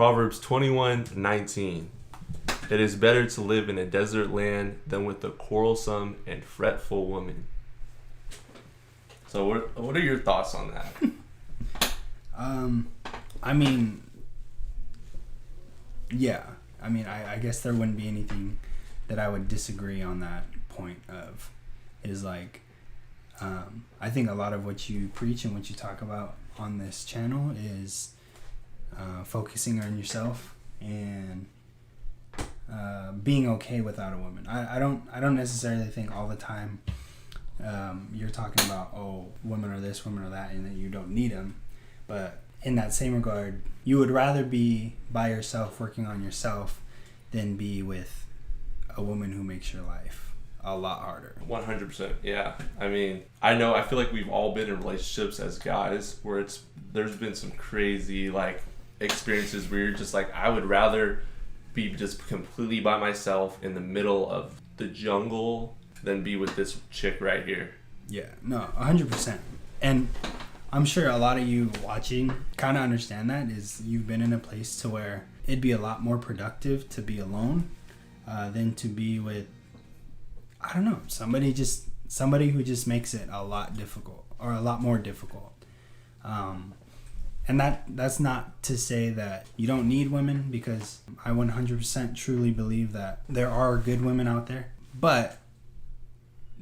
Proverbs 21:19. It is better to live in a desert land than with a quarrelsome and fretful woman. So what are your thoughts on that? I mean, yeah. I mean, I guess there wouldn't be anything that I would disagree on that point of, is like, I think a lot of what you preach and what you talk about on this channel is focusing on yourself and being okay without a woman. I don't necessarily think all the time you're talking about, oh, women are this, women are that, and that you don't need them. But in that same regard, you would rather be by yourself working on yourself than be with a woman who makes your life a lot harder. 100%. Yeah. I mean, I feel like we've all been in relationships as guys where there's been some crazy like experiences where you're just like, I would rather be just completely by myself in the middle of the jungle than be with this chick right here. Yeah, no, 100%. And I'm sure a lot of you watching kind of understand that, is you've been in a place to where it'd be a lot more productive to be alone than to be with, I don't know, somebody who just makes it a lot difficult, or a lot more difficult. And that's not to say that you don't need women, because I 100% truly believe that there are good women out there. But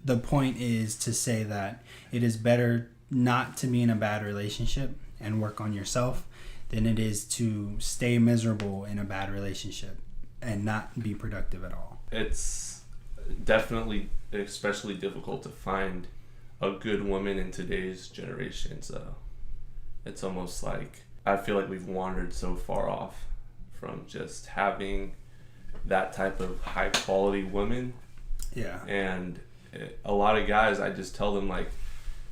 the point is to say that it is better not to be in a bad relationship and work on yourself than it is to stay miserable in a bad relationship and not be productive at all. It's definitely especially difficult to find a good woman in today's generation. So it's almost like I feel like we've wandered so far off from just having that type of high quality woman. Yeah. And a lot of guys, I just tell them, like,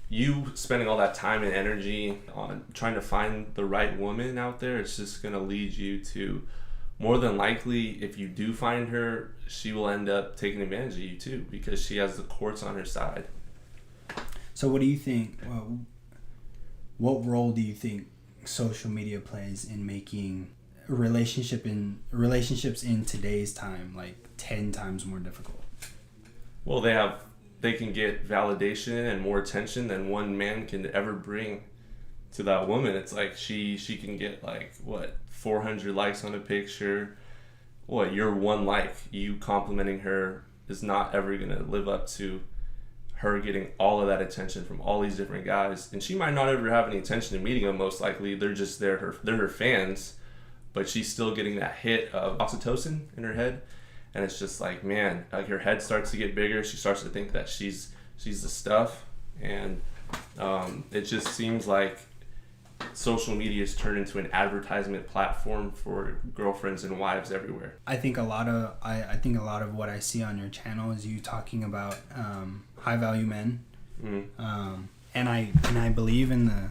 you spending all that time and energy on trying to find the right woman out there, it's just going to lead you to, more than likely, if you do find her, she will end up taking advantage of you too, because she has the courts on her side. So what do you think, what role do you think social media plays in making relationships in today's time like 10 times more difficult? Well, they can get validation and more attention than one man can ever bring to that woman. It's like she can get like 400 likes on a picture. Your one like, you complimenting her, is not ever gonna live up to her getting all of that attention from all these different guys. And she might not ever have any intention of meeting them. Most likely they're just they're her fans, but she's still getting that hit of oxytocin in her head. And it's just like, man, like her head starts to get bigger. She starts to think that she's the stuff. And it just seems like social media has turned into an advertisement platform for girlfriends and wives everywhere. I think a lot of what I see on your channel is you talking about high value men. And I believe in a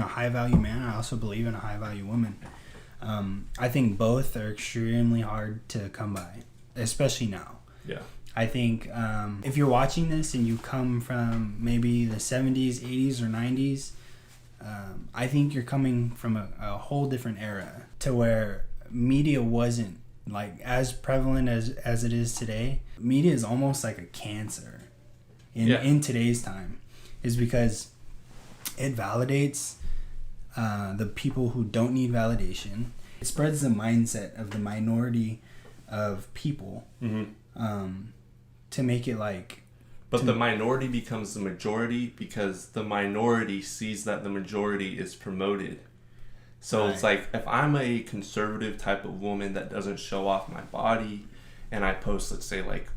high value man. I also believe in a high value woman. I think both are extremely hard to come by, especially now. Yeah. I think if you're watching this and you come from maybe the 70s, 80s, or 90s, I think you're coming from a whole different era to where media wasn't like as prevalent as it is today. Media is almost like a cancer in today's time, is because it validates the people who don't need validation. It spreads the mindset of the minority of people to make it like... But the minority becomes the majority because the minority sees that the majority is promoted. So It's like, if I'm a conservative type of woman that doesn't show off my body, and I post, let's say, like,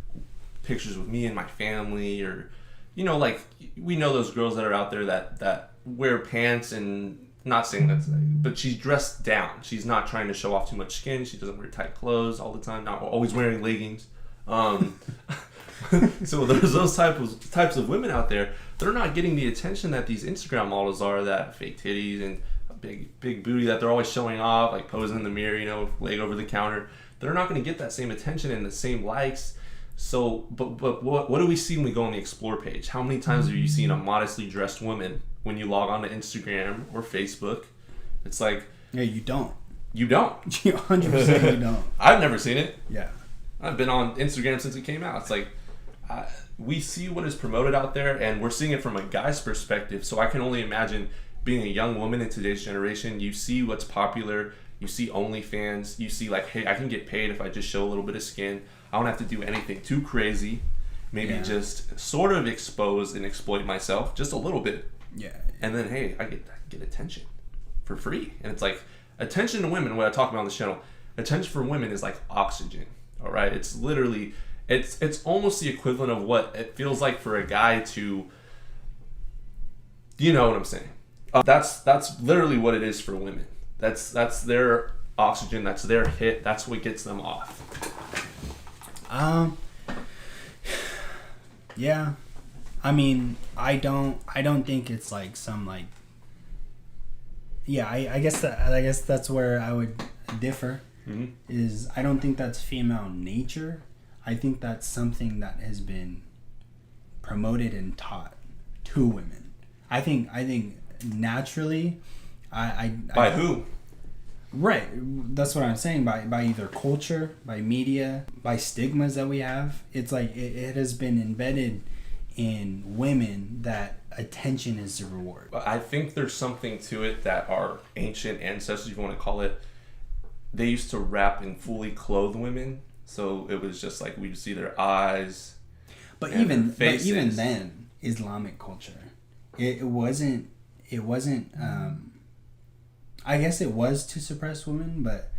pictures with me and my family, or, like, we know those girls that are out there that wear pants, and not saying that's, but she's dressed down. She's not trying to show off too much skin. She doesn't wear tight clothes all the time, not always wearing leggings. So there's those types of women out there. They're not getting the attention that these Instagram models are, that fake titties and a big booty that they're always showing off, like posing in the mirror, leg over the counter. They're not going to get that same attention and the same likes. So, but what do we see when we go on the Explore page? How many times have you seen a modestly dressed woman when you log on to Instagram or Facebook? It's like... Yeah, you don't. You don't. You 100% you don't. I've never seen it. Yeah. I've been on Instagram since it came out. It's like we see what is promoted out there, and we're seeing it from a guy's perspective. So I can only imagine being a young woman in today's generation. You see what's popular. You see OnlyFans. You see like, hey, I can get paid if I just show a little bit of skin. I don't have to do anything too crazy. Maybe just sort of expose and exploit myself just a little bit. Yeah. And then, hey, I get attention for free. And it's like, attention to women, what I talk about on the channel, attention for women is like oxygen. All right. It's literally, it's almost the equivalent of what it feels like for a guy to, you know what I'm saying? That's literally what it is for women. That's their oxygen. That's their hit. That's what gets them off. Yeah. I mean, I don't think it's like some like. Yeah, I guess that's where I would differ. Mm-hmm. Is I don't think that's female nature. I think that's something that has been promoted and taught to women. I think naturally, By who? Right, that's what I'm saying. By either culture, by media, by stigmas that we have. It's like it has been embedded in women that attention is the reward. I think there's something to it that our ancient ancestors, if you want to call it, they used to wrap and fully clothe women. So it was just like we'd see their eyes. But even then, Islamic culture, it wasn't. I guess it was to suppress women, but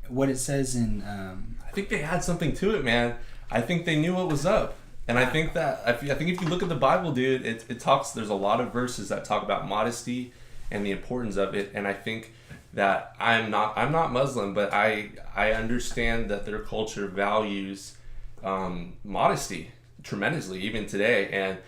what it says in. I think they had something to it, man. I think they knew what was up. And I think if you look at the Bible, dude, it talks. There's a lot of verses that talk about modesty and the importance of it. And I think that I'm not Muslim, but I understand that their culture values modesty tremendously, even today. And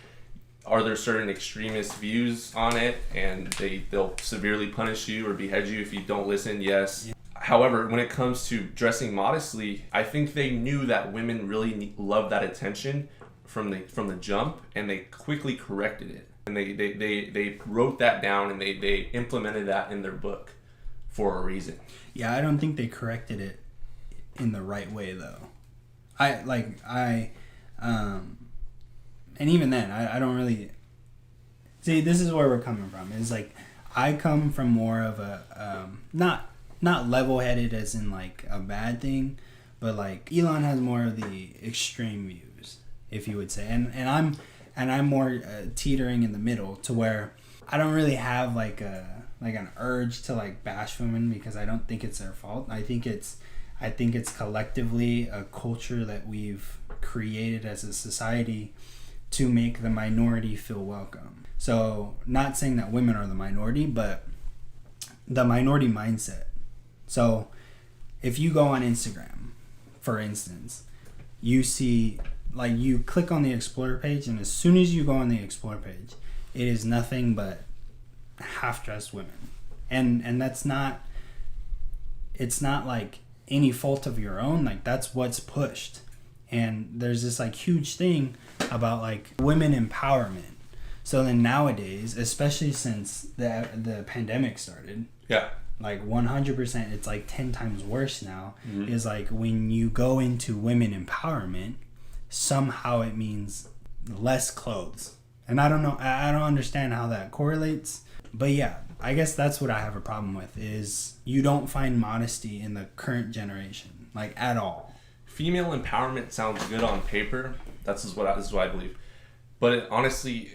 are there certain extremist views on it, and they'll severely punish you or behead you if you don't listen? Yes. Yeah. However, when it comes to dressing modestly, I think they knew that women really love that attention from the jump, and they quickly corrected it. And they wrote that down, and they implemented that in their book for a reason. Yeah, I don't think they corrected it in the right way though. And even then, I don't really see. This is where we're coming from. Is like I come from more of a not level-headed as in like a bad thing, but like Elon has more of the extreme views, if you would say, and I'm more teetering in the middle to where I don't really have like an urge to like bash women because I don't think it's their fault. I think it's collectively a culture that we've created as a society to make the minority feel welcome. So not saying that women are the minority, but the minority mindset. So if you go on Instagram, for instance, you see, like, you click on the Explore page, and as soon as you go on the Explore page, it is nothing but half-dressed women. And that's not, it's not like any fault of your own. Like, that's what's pushed. And there's this like huge thing about like women empowerment. So then nowadays, especially since the pandemic started, yeah, like 100%, it's like 10 times worse now. Mm-hmm. Is like when you go into women empowerment, somehow it means less clothes. And I don't know, I don't understand how that correlates. But yeah, I guess that's what I have a problem with, is you don't find modesty in the current generation, like at all. Female empowerment sounds good on paper. This is what I believe. But honestly,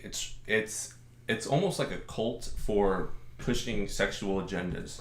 it's almost like a cult for pushing sexual agendas.